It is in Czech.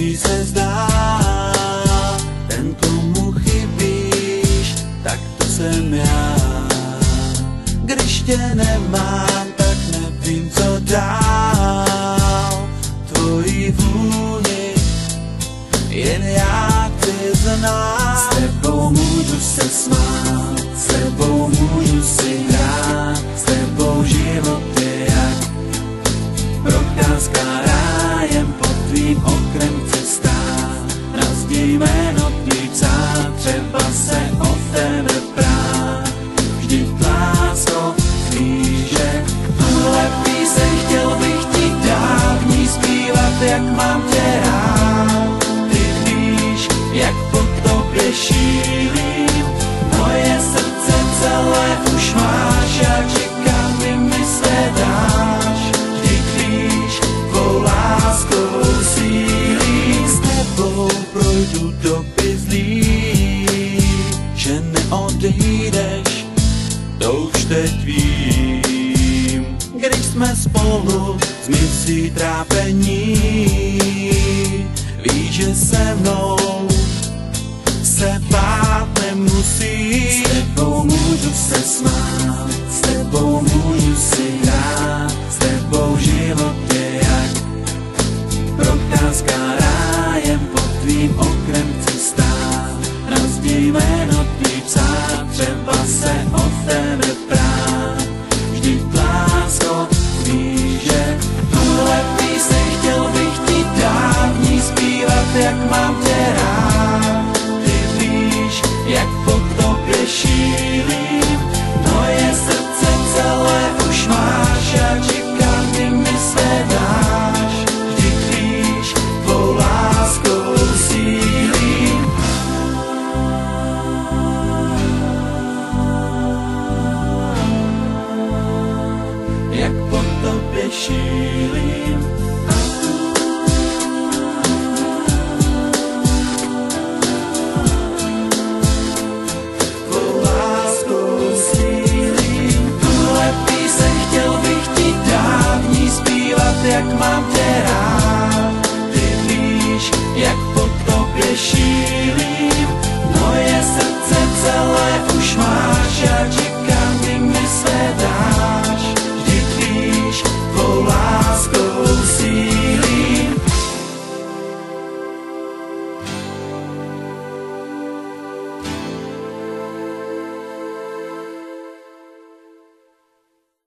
Někdy se zdá, ten komu chybíš, tak to jsem já. Když tě nemám, tak nevím, co dál. Tvoji vůni jen já chci znát. S tebou můžu se smát, s tebou můžu si hrát, s tebou život je jak procházka rájem, pod tvým okrem chci stát. Nazděj jméno tvý psát, třeba se o tebe prát. Vždyť lásko víš, že tuhle píseň chtěl bych ti dát, v ní zpívat, jak mám tě rád. Ty víš, jak po tobě šílím, moje srdce celé už máš, já čekám, kdy mi se dáš. Vždyť víš, tvou láskou sílím, s tebou projdu doby zlý, že neodejdeš, to už teď vím. Když jsme spolu, zmizí trápení, víš, že se mnou se bát nemusíš. S tebou můžu se smát, s tebou můžu si hrát, s tebou život je jak procházka rájem, pod tvým okrem chci stát. Nazděj jméno tvý psát, třeba se o tebe prát. Vždyť lásko víš, že tuhle píseň chtěl bych ti dát, v ní zpívat, jak mám tě rád. Ty víš, jak po tobě šílím, moje srdce celé už máš, já čekám, kdy mi se dáš. Vždyť víš, tvou láskou sílím. Jak po tobě šílím. Tvou láskou sílím. Tuhle píseň chtěl bych ti dát, v ní zpívat, jak mám tě